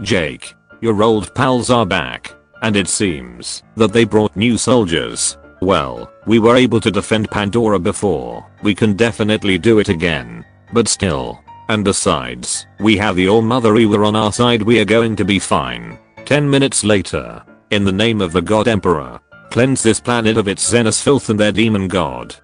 Jake, your old pals are back. And it seems that they brought new soldiers. Well, we were able to defend Pandora before. We can definitely do it again. But still. And besides, we have the All-Mother Ewa on our side. We are going to be fine. 10 minutes later. In the name of the God Emperor. Cleanse this planet of its Xenos filth and their demon god.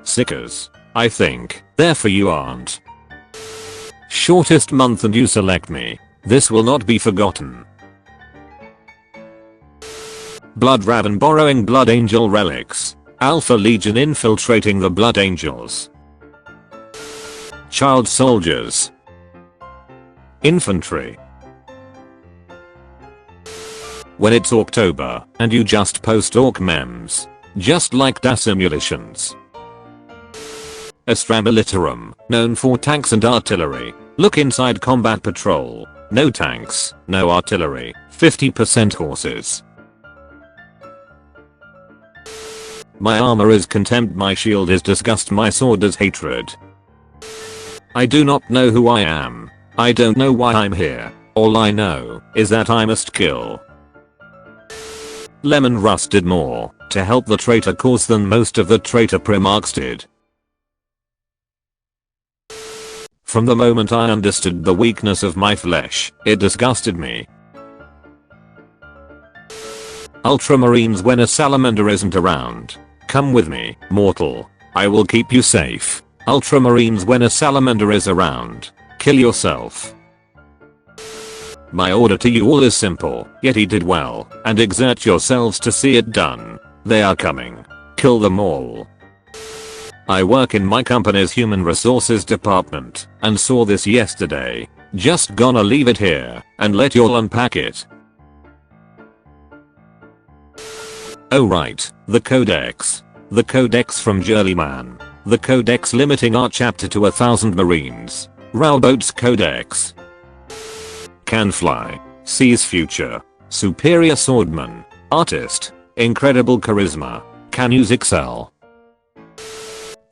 Sickers. I think. Therefore you aren't. Shortest month and you select me. This will not be forgotten. Blood Raven borrowing Blood Angel relics. Alpha Legion infiltrating the Blood Angels. Child soldiers. Infantry. When it's October and you just post orc memes. Just like DA simulations. Astra Militarum, known for tanks and artillery. Look inside Combat Patrol. No tanks, no artillery, 50% horses. My armor is contempt, my shield is disgust, my sword is hatred. I do not know who I am. I don't know why I'm here. All I know is that I must kill. Lemon Rust did more to help the traitor cause than most of the traitor Primarchs did. From the moment I understood the weakness of my flesh, it disgusted me. Ultramarines, when a salamander isn't around. Come with me, mortal. I will keep you safe. Ultramarines, when a salamander is around. Kill yourself. My order to you all is simple, yet he did well, and exert yourselves to see it done. They are coming. Kill them all. I work in my company's human resources department, and saw this yesterday. Just gonna leave it here, and let y'all unpack it. Oh right, the Codex. The Codex from Journeyman. The Codex limiting our chapter to 1,000 Marines. Rowboat's Codex. Can fly. Sees future. Superior swordman. Artist. Incredible charisma. Can use Excel.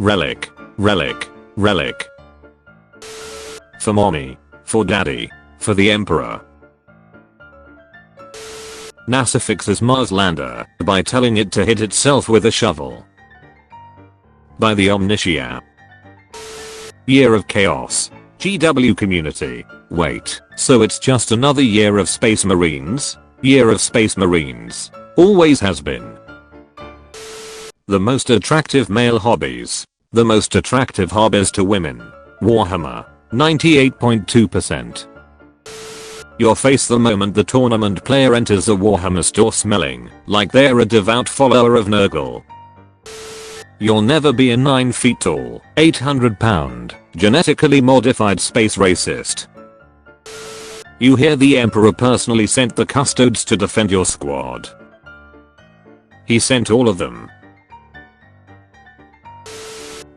Relic. Relic. Relic. For mommy. For daddy. For the emperor. NASA fixes Mars lander by telling it to hit itself with a shovel. By the Omnitia. Year of Chaos. GW community. Wait, so it's just another year of Space Marines? Year of Space Marines. Always has been. The most attractive male hobbies. The most attractive hobbies to women. Warhammer. 98.2%. Your face the moment the tournament player enters a Warhammer store smelling like they're a devout follower of Nurgle. You'll never be a 9 feet tall, 800 pound, genetically modified space racist. You hear the Emperor personally sent the custodes to defend your squad. He sent all of them.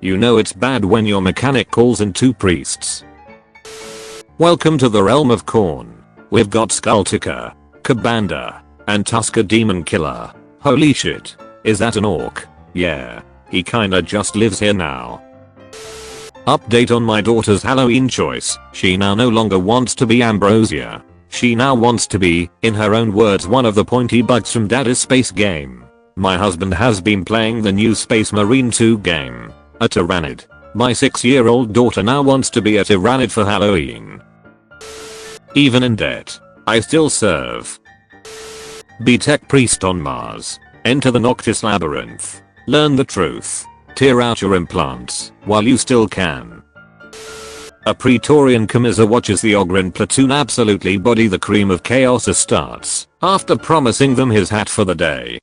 You know it's bad when your mechanic calls in 2 priests. Welcome to the realm of Khorne. We've got Skullticker, Kabanda, and Tusker Demon Killer. Holy shit, is that an orc? Yeah, he kinda just lives here now. Update on my daughter's Halloween choice. She now no longer wants to be Ambrosia. She now wants to be, in her own words, one of the pointy bugs from Daddy's space game. My husband has been playing the new Space Marine 2 game, a Tyrannid. My 6-year-old daughter now wants to be a Tyrannid for Halloween. Even in debt, I still serve. Be Tech Priest on Mars. Enter the Noctis Labyrinth. Learn the truth. Tear out your implants while you still can. A Praetorian Commissar watches the Ogryn platoon absolutely body the cream of chaos as starts after promising them his hat for the day.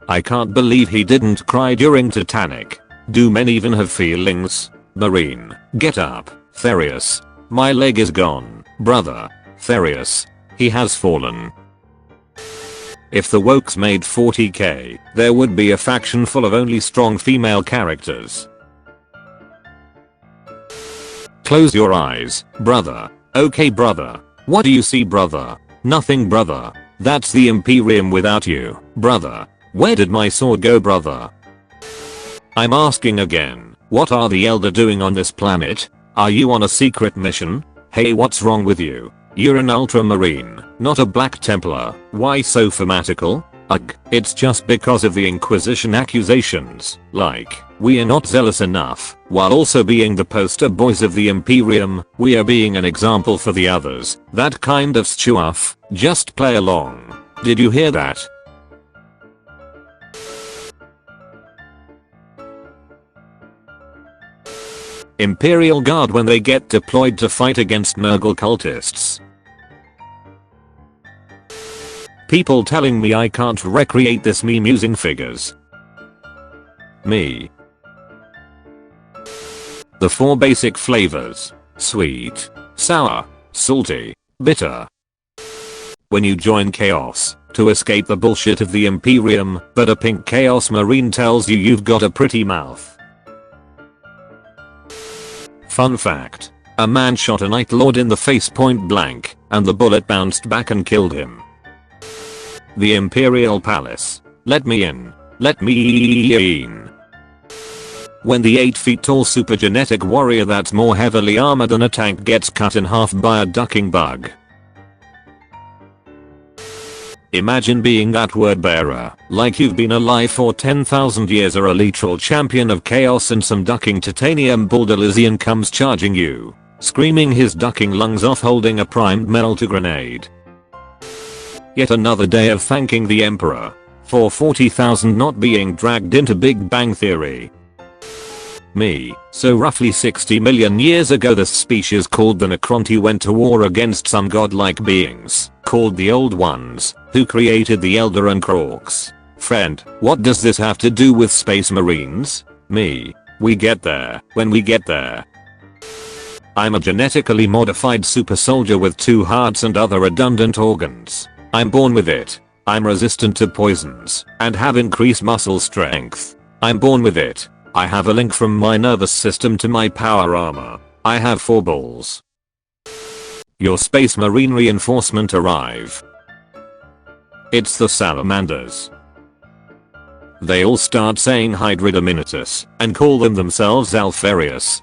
I can't believe he didn't cry during Titanic. Do men even have feelings? Marine, get up. Therius. My leg is gone, brother. Therius. He has fallen. If the Wokes made 40k, there would be a faction full of only strong female characters. Close your eyes, brother. Okay brother. What do you see brother? Nothing brother. That's the Imperium without you, brother. Where did my sword go brother? I'm asking again, what are the Elder doing on this planet? Are you on a secret mission? Hey, what's wrong with you? You're an ultramarine, not a Black Templar. Why so fanatical? Ugh, it's just because of the Inquisition accusations. Like, we are not zealous enough, while also being the poster boys of the Imperium, we are being an example for the others. That kind of stuff. Just play along. Did you hear that? Imperial Guard when they get deployed to fight against Nurgle cultists. People telling me I can't recreate this meme using figures. Me. The 4 basic flavors: sweet, sour, salty, bitter. When you join Chaos, to escape the bullshit of the Imperium, but a pink Chaos Marine tells you you've got a pretty mouth. Fun fact. A man shot a Night Lord in the face point blank, and the bullet bounced back and killed him. The Imperial Palace. Let me in. Let me in. When the 8 feet tall super genetic warrior that's more heavily armored than a tank gets cut in half by a ducking bug. Imagine being that word bearer, like you've been alive for 10,000 years, or a literal champion of chaos, and some ducking titanium Baldalizian comes charging you, screaming his ducking lungs off holding a primed melter grenade. Yet another day of thanking the Emperor for 40,000 not being dragged into Big Bang Theory. Me. So roughly 60 million years ago this species called the Necronti went to war against some godlike beings, called the Old Ones, who created the Elder and Crocs. Friend, what does this have to do with Space Marines? Me. We get there, when we get there. I'm a genetically modified super soldier with 2 hearts and other redundant organs. I'm born with it. I'm resistant to poisons, and have increased muscle strength. I'm born with it. I have a link from my nervous system to my power armor. I have 4 balls. Your Space Marine reinforcement arrive. It's the salamanders. They all start saying Hydra Dominitus and call themselves Alfarius.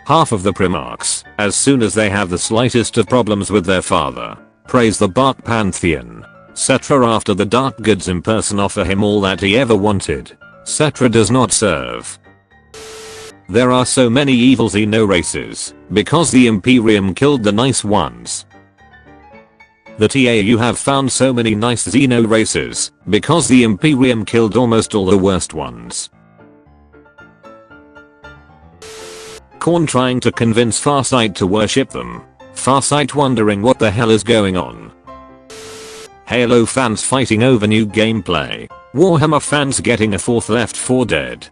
Half of the Primarchs, as soon as they have the slightest of problems with their father, praise the Bark Pantheon. Cetra after the Dark Goods in person offer him all that he ever wanted. Cetra does not serve. There are so many evil Xeno races, because the Imperium killed the nice ones. The TA you have found so many nice Xeno races, because the Imperium killed almost all the worst ones. Khorne trying to convince Farsight to worship them. Farsight wondering what the hell is going on. Halo fans fighting over new gameplay. Warhammer fans getting a 4th Left 4 Dead.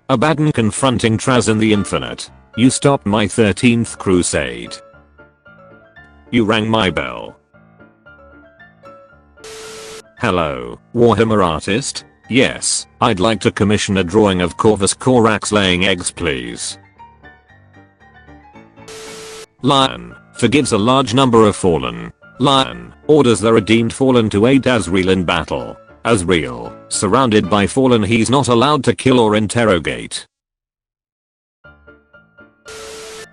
Abaddon confronting Traz in the Infinite. You stopped my 13th crusade. You rang my bell. Hello, Warhammer artist? Yes, I'd like to commission a drawing of Corvus Corax laying eggs please. Lion forgives a large number of fallen. Lion orders the redeemed fallen to aid Azrael in battle. Azrael, surrounded by fallen, he's not allowed to kill or interrogate.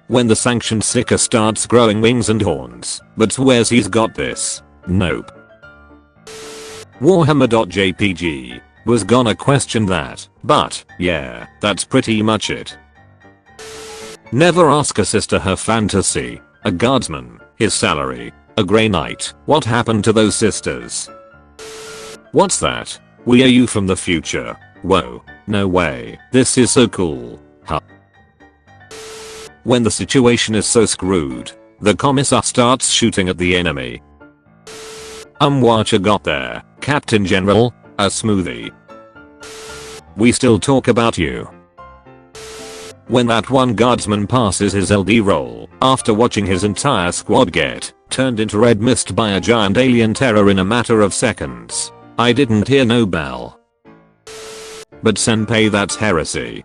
When the sanctioned Seeker starts growing wings and horns, but swears he's got this. Nope. Warhammer.jpg was gonna question that, but yeah, that's pretty much it. Never ask a sister her fantasy, a guardsman, his salary, a grey knight. What happened to those sisters? What's that? We are you from the future? Whoa, no way, this is so cool, huh? When the situation is so screwed, the commissar starts shooting at the enemy. Watcha got there, Captain General, a smoothie. We still talk about you. When that one guardsman passes his LD role after watching his entire squad get turned into red mist by a giant alien terror in a matter of seconds. I didn't hear no bell. But senpai, that's heresy.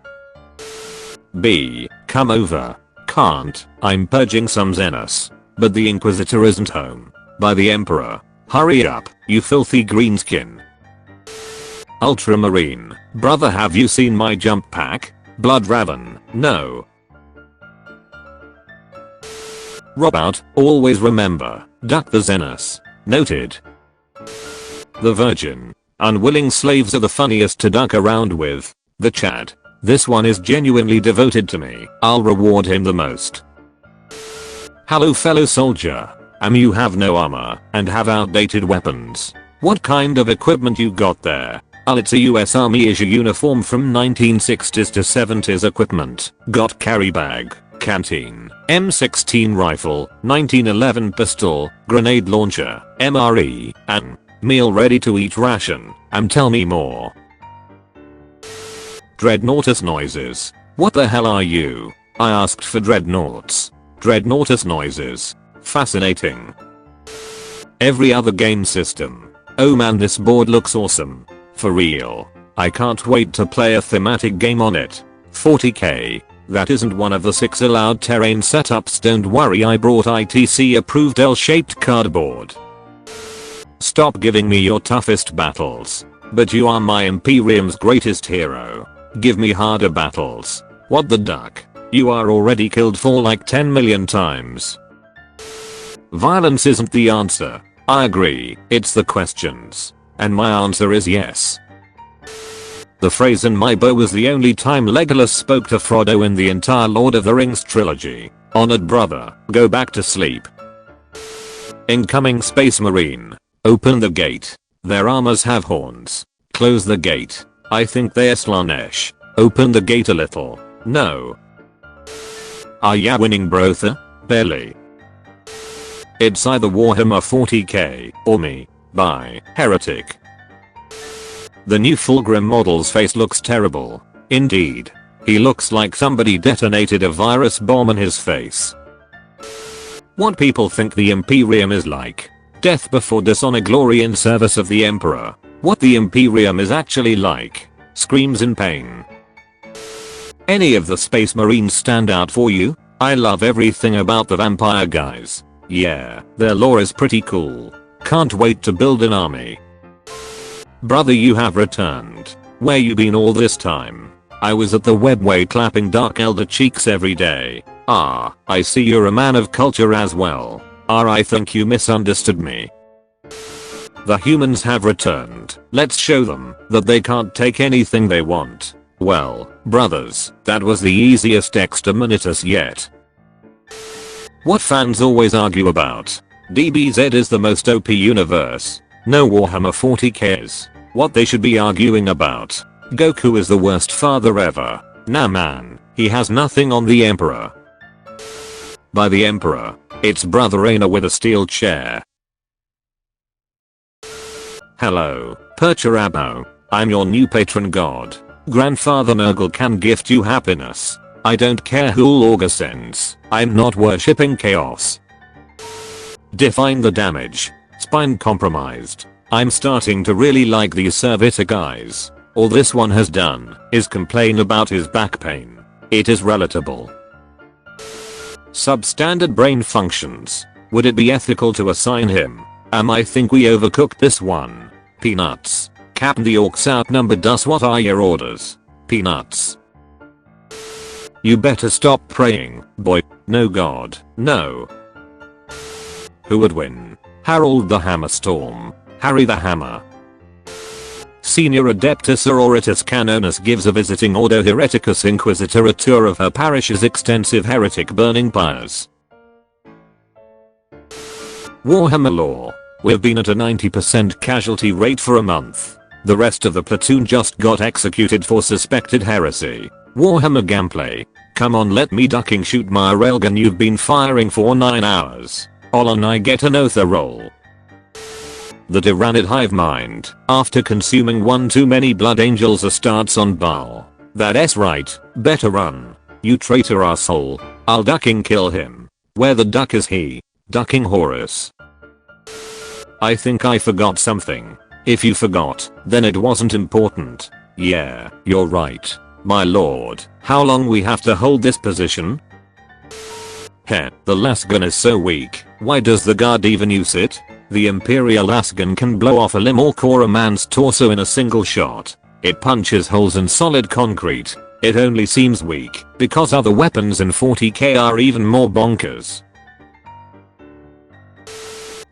B. Come over. Can't. I'm purging some Xenos. But the Inquisitor isn't home. By the Emperor. Hurry up, you filthy greenskin. Ultramarine. Brother, have you seen my jump pack? Blood Raven, no. Rob out, always remember, duck the Xenos. Noted. The Virgin. Unwilling slaves are the funniest to duck around with. The Chad. This one is genuinely devoted to me. I'll reward him the most. Hello fellow soldier. You have no armor and have outdated weapons. What kind of equipment you got there? It's a US Army issue uniform from 1960s to 70s equipment. Got carry bag, canteen, M16 rifle, 1911 pistol, grenade launcher, MRE, and meal ready to eat ration. Tell me more. Dreadnoughtus noises. What the hell are you? I asked for dreadnoughts. Dreadnoughtus noises. Fascinating. Every other game system. Oh man, this board looks awesome. For real. I can't wait to play a thematic game on it. 40k. That isn't one of the 6 allowed terrain setups, don't worry, I brought ITC approved L-shaped cardboard. Stop giving me your toughest battles. But you are my Imperium's greatest hero. Give me harder battles. What the duck? You are already killed for like 10 million times. Violence isn't the answer. I agree, it's the questions. And my answer is yes. The phrase "in my bow" was the only time Legolas spoke to Frodo in the entire Lord of the Rings trilogy. Honored brother, go back to sleep. Incoming Space Marine. Open the gate. Their armors have horns. Close the gate. I think they're Slanesh. Open the gate a little. No. Are ya winning, brother? Barely. It's either Warhammer 40k or me. Bye, heretic. The new Fulgrim model's face looks terrible. Indeed. He looks like somebody detonated a virus bomb in his face. What people think the Imperium is like. Death before dishonor, glory in service of the Emperor. What the Imperium is actually like. Screams in pain. Any of the Space Marines stand out for you? I love everything about the vampire guys. Yeah, their lore is pretty cool. Can't wait to build an army. Brother, you have returned. Where you been all this time? I was at the webway clapping Dark Elder cheeks every day. Ah, I see you're a man of culture as well. I think you misunderstood me. The humans have returned. Let's show them that they can't take anything they want. Well, brothers, that was the easiest exterminatus yet. What fans always argue about. DBZ is the most OP universe. No Warhammer 40k is. What they should be arguing about. Goku is the worst father ever. Nah man, he has nothing on the Emperor. By the Emperor, it's Brother Rainer with a steel chair. Hello, Percherabo. I'm your new patron god. Grandfather Nurgle can gift you happiness. I don't care who Olga sends. I'm not worshipping chaos. Define the damage. Spine compromised. I'm starting to really like these servitor guys. All this one has done is complain about his back pain. It is relatable. Substandard brain functions. Would it be ethical to assign him? I think we overcooked this one. Peanuts. Captain, the orcs outnumbered us. What are your orders? Peanuts. You better stop praying, boy. No god. No. Who would win? Harold the Hammerstorm. Harry the Hammer. Senior Adeptus Auroritus Canonus gives a visiting Ordo Hereticus Inquisitor a tour of her parish's extensive heretic burning pyres. Warhammer lore. We've been at a 90% casualty rate for a month. The rest of the platoon just got executed for suspected heresy. Warhammer gameplay. Come on, let me ducking shoot my railgun you've been firing for 9 hours. All I get an Otha roll. The Tyrannid hive mind. After consuming one too many blood angels starts on Baal. That's right, better run. You traitor asshole. I'll ducking kill him. Where the duck is he? Ducking Horus. I think I forgot something. If you forgot, then it wasn't important. Yeah, you're right. My lord, how long we have to hold this position? Heh, the lasgun is so weak. Why does the guard even use it? The Imperial lasgun can blow off a limb or core a man's torso in a single shot. It punches holes in solid concrete. It only seems weak because other weapons in 40k are even more bonkers.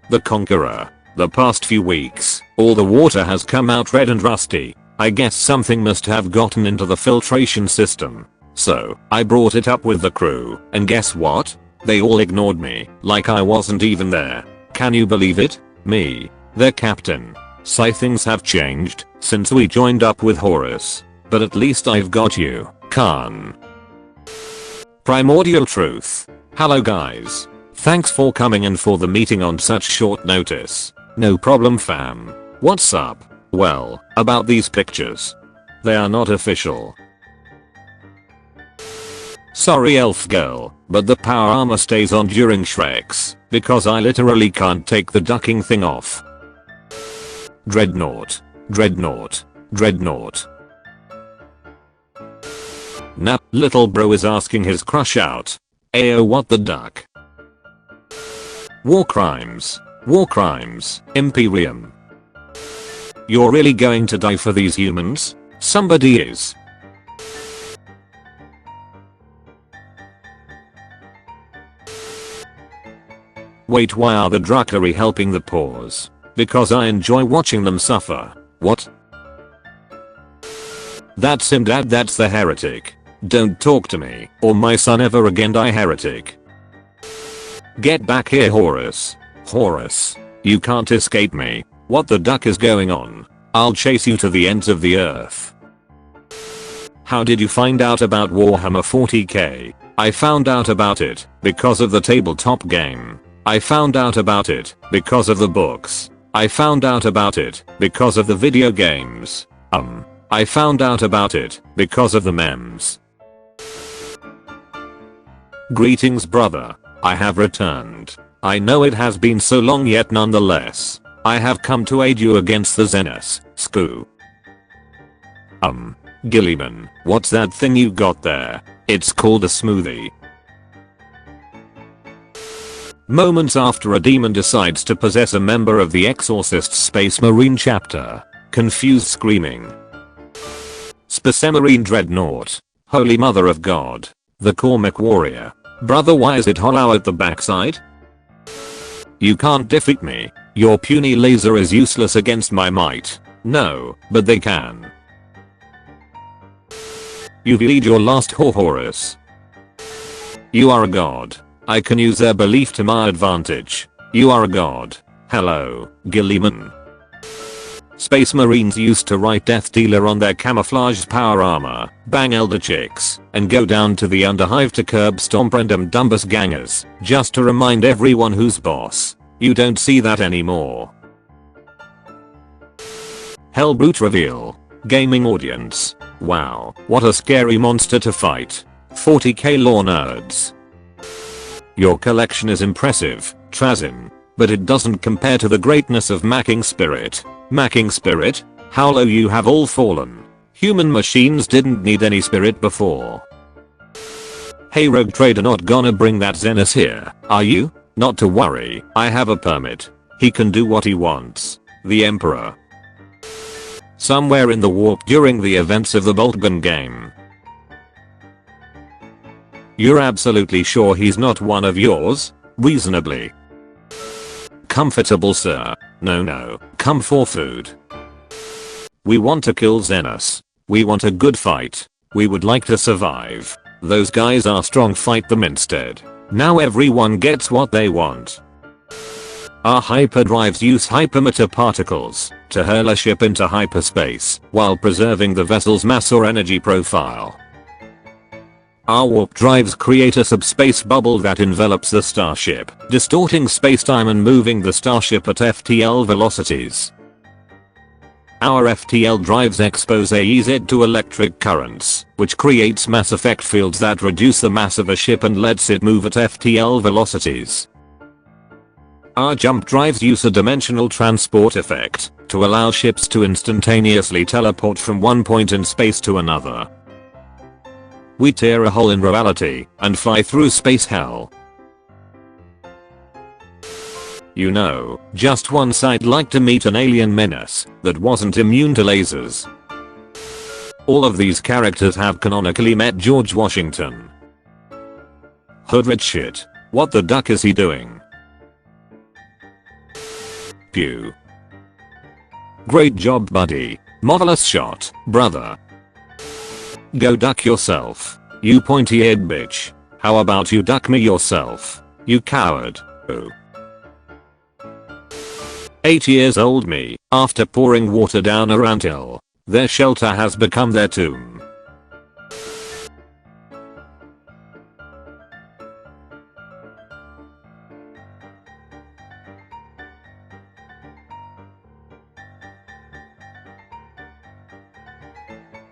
The Conqueror. The past few weeks, all the water has come out red and rusty. I guess something must have gotten into the filtration system. So, I brought it up with the crew, and guess what? They all ignored me, like I wasn't even there. Can you believe it? Me, their captain. So things have changed since we joined up with Horus. But at least I've got you, Khan. Primordial Truth. Hello guys. Thanks for coming and for the meeting on such short notice. No problem fam. What's up? Well, about these pictures. They are not official. Sorry elf girl, but the power armor stays on during Shreks, because I literally can't take the ducking thing off. Dreadnought. Dreadnought. Dreadnought. Nap, little bro is asking his crush out. Ayo what the duck. War crimes. War crimes. Imperium. You're really going to die for these humans? Somebody is. Wait, why are the Dracari helping the poors? Because I enjoy watching them suffer. What? That's him dad, that's the heretic. Don't talk to me or my son ever again, die heretic. Get back here Horus. Horus. You can't escape me. What the duck is going on? I'll chase you to the ends of the earth. How did you find out about Warhammer 40k? I found out about it because of the tabletop game. I found out about it because of the books. I found out about it because of the video games. I found out about it because of the memes. Greetings brother. I have returned. I know it has been so long, yet nonetheless, I have come to aid you against the Xenos, Scoo. Gilliman, what's that thing you got there? It's called a smoothie. Moments after a demon decides to possess a member of the Exorcist Space Marine chapter. Confused screaming. Space Marine Dreadnought. Holy Mother of God. The Cormac Warrior. Brother, why is it hollow at the backside? You can't defeat me. Your puny laser is useless against my might. No, but they can. You've lead your last Horus. You are a god. I can use their belief to my advantage. You are a god. Hello, Gilliman. Space Marines used to write Death Dealer on their camouflaged power armor, bang elder chicks, and go down to the Underhive to curb Stomper and Dumbus gangers, just to remind everyone who's boss. You don't see that anymore. Hellbrute reveal. Gaming audience. Wow, what a scary monster to fight. 40k lore nerds. Your collection is impressive, Trazim, but it doesn't compare to the greatness of Macking Spirit. Macking Spirit? How low you have all fallen. Human machines didn't need any spirit before. Hey Rogue Trader, not gonna bring that Xenos here, are you? Not to worry, I have a permit. He can do what he wants. The Emperor. Somewhere in the warp during the events of the Boltgun game. You're absolutely sure he's not one of yours? Reasonably. Comfortable sir. No, come for food. We want to kill Xenos. We want a good fight. We would like to survive. Those guys are strong, fight them instead. Now everyone gets what they want. Our hyperdrives use hypermatter particles to hurl a ship into hyperspace while preserving the vessel's mass or energy profile. Our warp drives create a subspace bubble that envelops the starship, distorting spacetime and moving the starship at FTL velocities. Our FTL drives expose AEZ to electric currents, which creates mass effect fields that reduce the mass of a ship and lets it move at FTL velocities. Our jump drives use a dimensional transport effect to allow ships to instantaneously teleport from one point in space to another. We tear a hole in reality and fly through space hell. You know, just once I'd like to meet an alien menace that wasn't immune to lasers. All of these characters have canonically met George Washington. Hoodred shit. What the duck is he doing? Pew. Great job buddy. Marvelous shot, brother. Go duck yourself. You pointy-eared bitch. How about you duck me yourself? You coward. Oh. 8 years old me, after pouring water down a anthill, their shelter has become their tomb.